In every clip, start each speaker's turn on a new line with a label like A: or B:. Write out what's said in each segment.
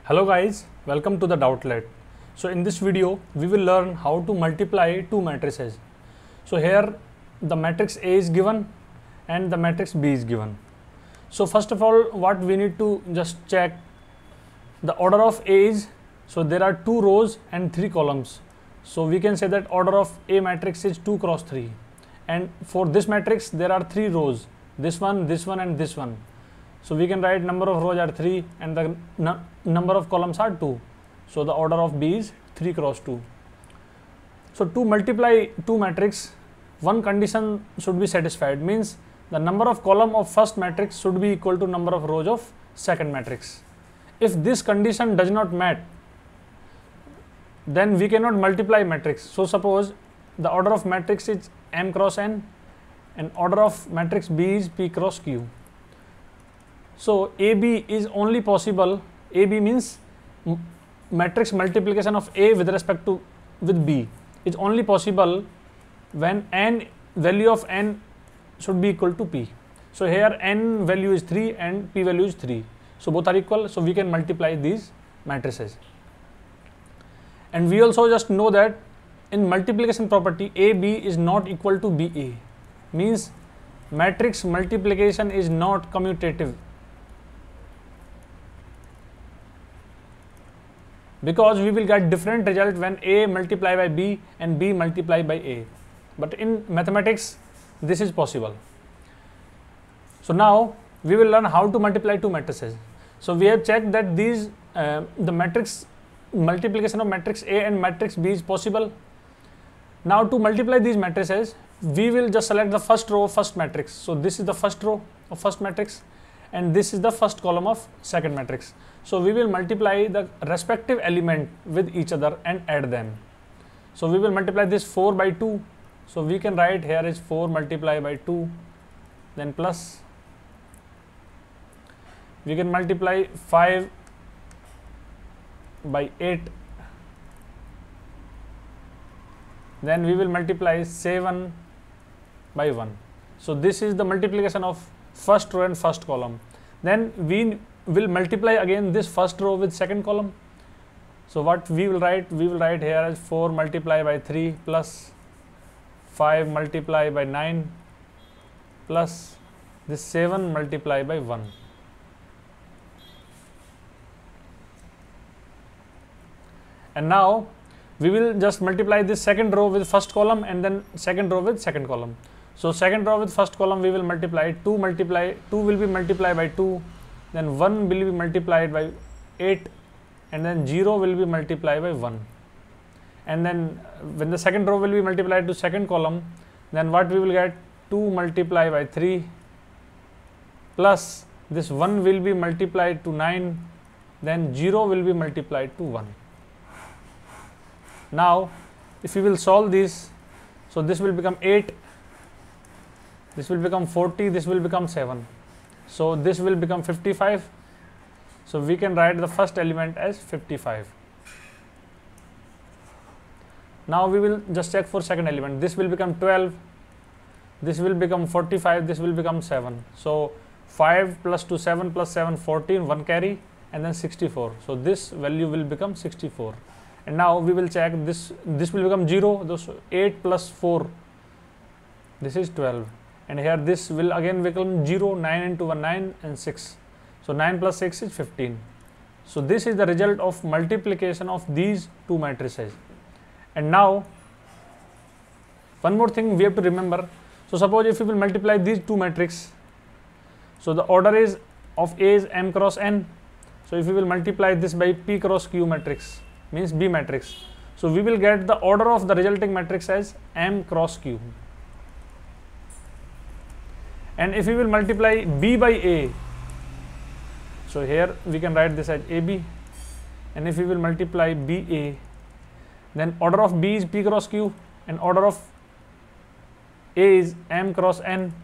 A: Hello guys, welcome to the Doubtlet. So in this video, we will learn how to multiply two matrices. So here the matrix A is given and the matrix B is given. So first of all, what we need to just check the order of A is, so there are 2 rows and 3 columns. So we can say that order of A matrix is 2 cross 3. And for this matrix, there are 3 rows, this one and this one. So we can write number of rows are 3 and the number of columns are 2. So the order of B is 3 cross 2. So to multiply two matrix, one condition should be satisfied, means the number of column of first matrix should be equal to number of rows of second matrix. If this condition does not met, then we cannot multiply matrix. So suppose the order of matrix is M cross N and order of matrix B is P cross Q. So AB is only possible, AB means matrix multiplication of A with respect to with B is only possible when N value of N should be equal to P. So here N value is 3 and P value is 3. So both are equal, so we can multiply these matrices. And we also just know that in multiplication property, AB is not equal to BA, means matrix multiplication is not commutative, because we will get different result when A multiplied by B and B multiplied by A. But in mathematics, this is possible. So now we will learn how to multiply two matrices. So we have checked that these the matrix multiplication of matrix A and matrix B is possible. Now to multiply these matrices, we will just select the first row of first matrix. So this is the first row of first matrix and this is the first column of second matrix. So we will multiply the respective element with each other and add them. So we will multiply this 4 by 2. So we can write here is 4 multiplied by 2, then plus. We can multiply 5 by 8. Then we will multiply 7 by 1. So this is the multiplication of first row and first column. Then we will multiply again this first row with second column. So what we will write here as 4 multiplied by 3 plus 5 multiplied by 9 plus this 7 multiplied by 1. And now we will just multiply this second row with first column and then second row with second column. So second row with first column we will multiply 2 will be multiplied by 2, then 1 will be multiplied by 8 and then 0 will be multiplied by 1. And then when the second row will be multiplied to second column, then what we will get 2 multiplied by 3 plus this 1 will be multiplied to 9, then 0 will be multiplied to 1. Now if we will solve this, so this will become 8, this will become 40, this will become 7. So this will become 55. So we can write the first element as 55. Now we will just check for second element. This will become 12, this will become 45, this will become 7. So 5 plus 2, 7 plus 7, 14, 1 carry and then 64. So this value will become 64. And now we will check this will become 0, those 8 plus 4, this is 12. And here this will again become 0, 9 into 1, 9 and 6. So 9 plus 6 is 15. So this is the result of multiplication of these two matrices. And now one more thing we have to remember. So suppose if we will multiply these two matrices, so the order is of A is M cross N. So if we will multiply this by P cross Q matrix, means B matrix. So we will get the order of the resulting matrix as M cross Q. And if we will multiply B by A, so here we can write this as AB. And if we will multiply BA, then order of B is P cross Q and order of A is M cross N.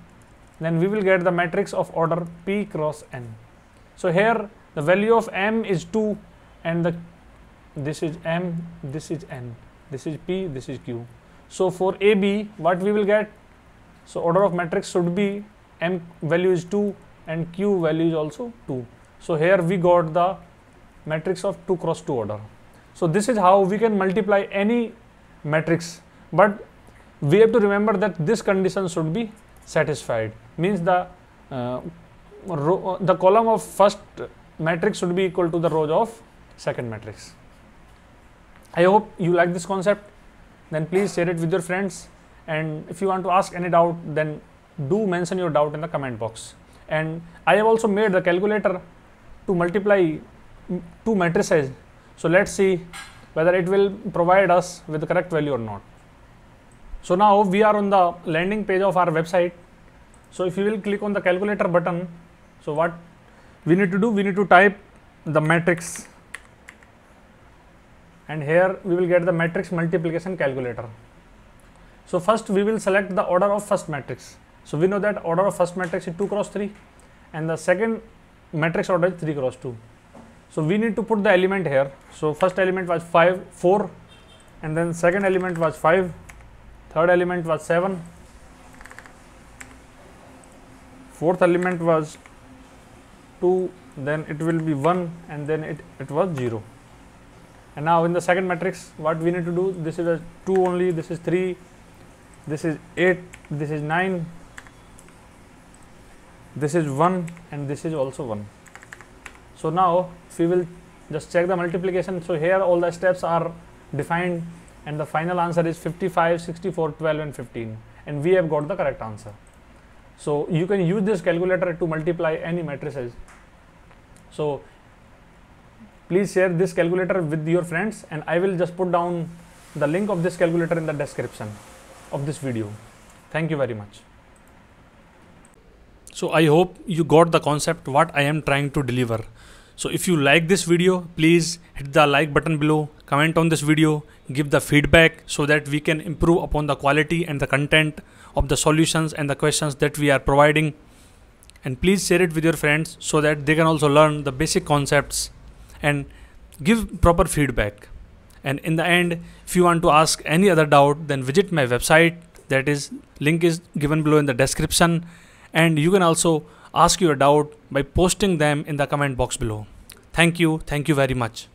A: Then we will get the matrix of order P cross N. So here the value of M is 2 and this is M, this is N, this is P, this is Q. So for AB, what we will get? So order of matrix should be M value is 2 and Q value is also 2. So here we got the matrix of 2 cross 2 order. So this is how we can multiply any matrix, but we have to remember that this condition should be satisfied, means the column of first matrix should be equal to the rows of second matrix. I hope you like this concept. Then please share it with your friends, and if you want to ask any doubt, then do mention your doubt in the comment box. And I have also made the calculator to multiply two matrices, so let's see whether it will provide us with the correct value or not. So now we are on the landing page of our website. So if you will click on the calculator button, so what we need to do, we need to type the matrix, and here we will get the matrix multiplication calculator. So first we will select the order of first matrix. So we know that order of first matrix is 2 cross 3, and the second matrix order is 3 cross 2. So we need to put the element here. So first element was 4, and then second element was 5, third element was 7, fourth element was 2, then it will be 1, and then it was 0. And now in the second matrix, what we need to do, this is a 2 only, this is 3, this is 8, this is 9, this is 1, and this is also 1. So now if we will just check the multiplication, so here all the steps are defined, and the final answer is 55, 64, 12 and 15, and we have got the correct answer. So you can use this calculator to multiply any matrices. So please share this calculator with your friends, and I will just put down the link of this calculator in the description of this video. Thank you very much. So I hope you got the concept what I am trying to deliver. So if you like this video, please hit the like button below, comment on this video, give the feedback so that we can improve upon the quality and the content of the solutions and the questions that we are providing. And please share it with your friends so that they can also learn the basic concepts and give proper feedback. And in the end, if you want to ask any other doubt, then visit my website, that is link is given below in the description, and you can also ask your doubt by posting them in the comment box below. Thank you very much.